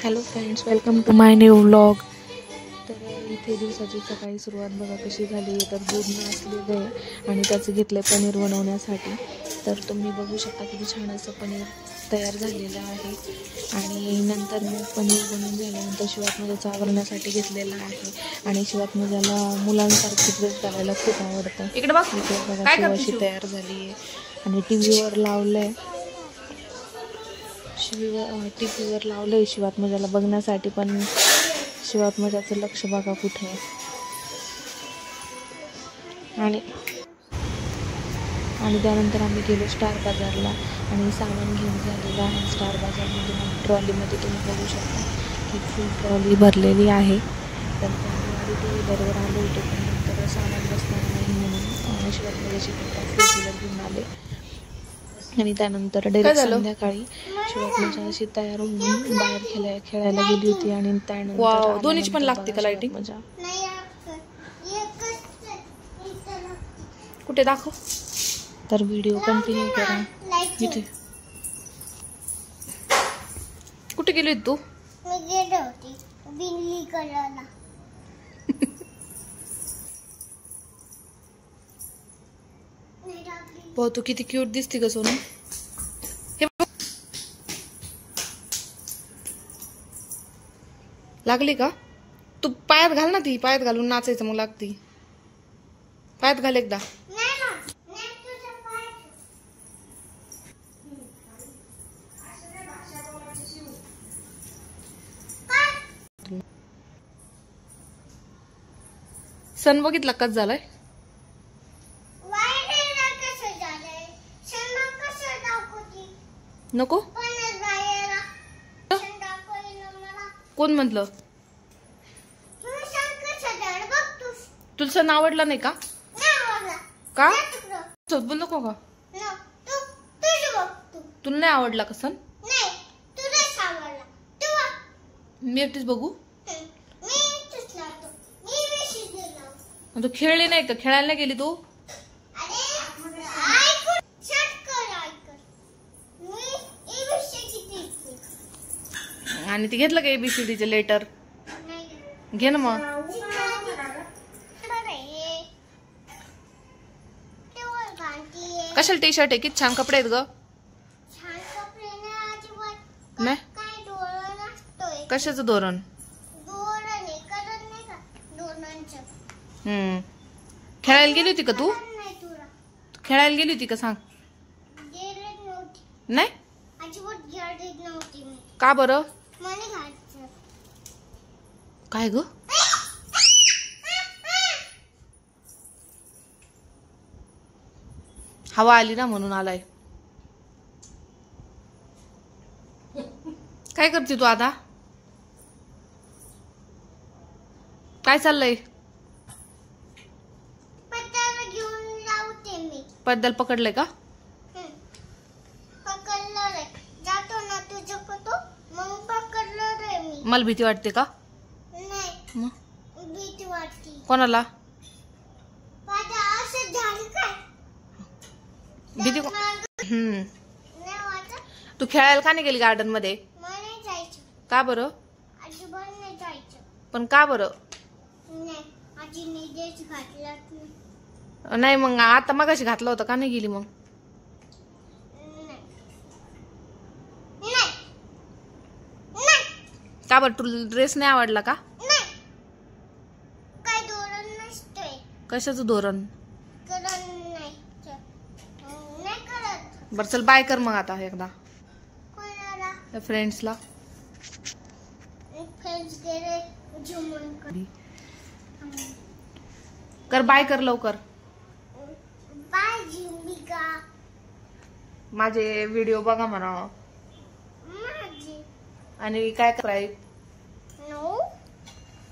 Hello friends, welcome to my new vlog. तर इथे दिवसाची सकाळी सुरुवात बघा कशी झाली। तर दूध नासलेलं आहे आणि त्याचं घेतलं पनीर बनवण्यासाठी। तर तुम्ही बघू शकता किती छान असं पनीर तयार झालेलं आहे। आणि नंतर मग पनीर बनवून झाल्यानंतर शिवात्मजाचं आवरण्यासाठी घेतलेलं आहे। आणि शिवात्मजाला मुलांसारखी ड्रेस घालायला खूप आवडतं। इकडे बघ, इथे बघा काय शिव करते अशी शिव? तयार झाली आहे आणि टीव्हीवर लावलंय। टीव्हीवर लावलंय शिवात्मजाला बघण्यासाठी, पण शिवात्मजाचं लक्ष बघा कुठे आहे। आणि त्यानंतर आम्ही गेलो स्टार बाजारला आणि सामान घेऊन झालेलं आहे। स्टार बाजारमध्ये मग ट्रॉलीमध्ये तुम्ही बघू शकता की फुल ट्रॉली भरलेली आहे। तर आधी टू व्हीलरवर आलो होतो, पण नंतर सामान बसणार नाही म्हणून शिवात्मजाची पप्पा फोर व्हीलर घेऊन आले। आणि त्यानंतर डायरेक्ट संध्याकाळी शिवात्मजा अशी तयार होऊन बाहेर खेळायला गेली होती। आणि त्यानंतर दोन्हीची पण लागते का लाइटिंग? कुठे दाखव? तर व्हिडिओ कंटिन्यू करा। इथे कुठे गेली तू? मी गेले होती बिल्ली करायला। हो, तू किती क्यूट दिसते ग सोनू। हे लागली का? तू पायात घाल ना, ती पायात घालून नाचायचं मग लागती। पायात घाल एकदा। सण बघितला कच झालाय। नको कोण म्हटलं? तुला सण आवडला नाही का? का बोल नको का? तुला नाही आवडला का सण? मी एकटीच बघू। तू खेळली नाही का? खेळायला नाही गेली तू? आणि ती घेतलं का ABCDचे लेटर? घे ना मग। कशाला टी शर्ट आहे? किती छान कपडे आहेत ग। नाही कशाचं धोरण? खेळायला गेली होती का तू? खेळायला गेली होती का सांग? नाही का बरं? काय ग? हवा आली ना म्हणून आलाय। काय करते तू आता? काय चाललंय? पद्दल पकडलंय का? मला भीती वाटते का? भीती वाटते। कोणाला भीती? तू खेळायला का नाही गेली गार्डन मध्ये? का बरं? पण का बरं? नाही मग आता मगाशी घातलं होतं का नाही गेली मग? का बरं? तुला ड्रेस नाही आवडला का? कशाचं धोरण? बरं चल बाय कर मग आता एकदा फ्रेंड्सला। कर बाय कर लवकर। माझे व्हिडिओ बघा म्हणा आणि काय करायचं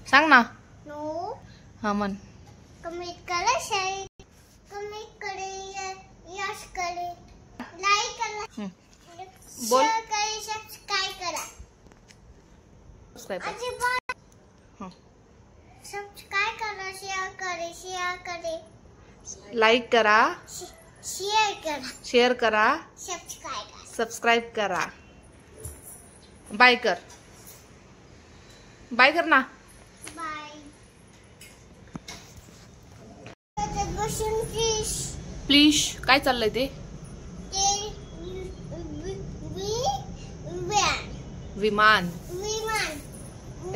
सांग ना। हा म्हण। कमेंट करा, शेअर यश करे, लाईक करा, बोल सबस्क्राइब करा। सबस्क्राइब करा, शेअर करे, लाईक करा, शेअर करा, सबस्क्राइब करा। बाय कर। बाय कर ना. बाय. बसून फिश प्लीज काय चाललंय ते? विमान,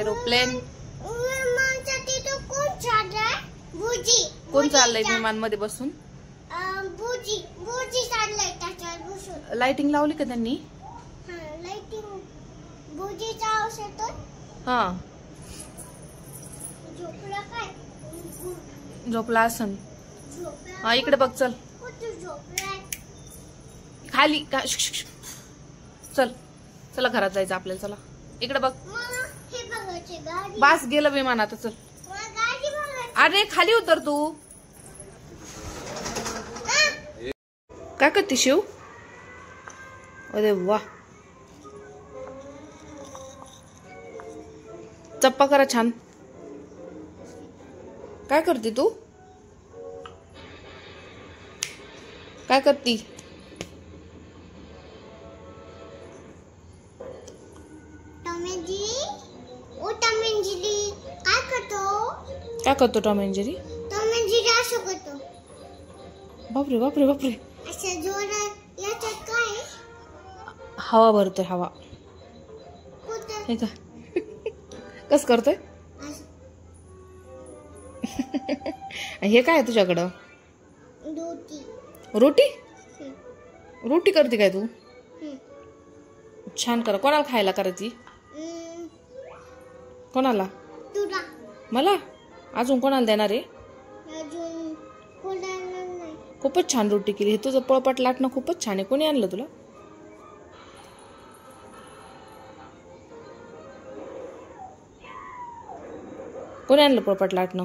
एरोप्लेन. विमानच्या तिथं कोण चाललंय? बुजी. कोण चाललंय विमान मध्ये बसून? बुजी चाललंय त्याच्यावर बसून. लाइटिंग लावली का त्यांनी? हा, लाइटिंग. बुजीचा आवाज येतोय. हा, झोपला काय? झोपला असन. झोपला. हा, इकडे बघ. चल कुठे झोपलाय? खाली चल, चला घरात जायचं आपल्याला. चला इकडे बघ. मला हे बघायचे गाडी. बास गेलं विमान आता. चल. मला गाडी बघायची. अरे खाली उतर तू. काय करते शिव? अरे वा, चप्पा करा छान. काय करते तू? काय करती? टॉमेंजिरी काय करतो? काय करतो टॉम अँड जेरी? टॉमेंजिरी असं करतो. बापरे बापरे बापरे. असं जोरात. याच्यात काय? हवा भरतोय. हवा. कुठं? हे का कस करतोय? असं. हे काय आहे तुझ्याकडं? रोटी. रोटी? हं. रोटी करते काय तू? हं. छान करा. कोणाला खायला करायची? कोणाला? तुला. मला? अजून कोणाला देणार आहे? अजून कोणाला नाही. खूपच छान रोटी केली. हे तुझं पळपट लाटणं खूपच छान आहे. कोणी आणलं तुला? कोणी आणलं पळपट लाटणं?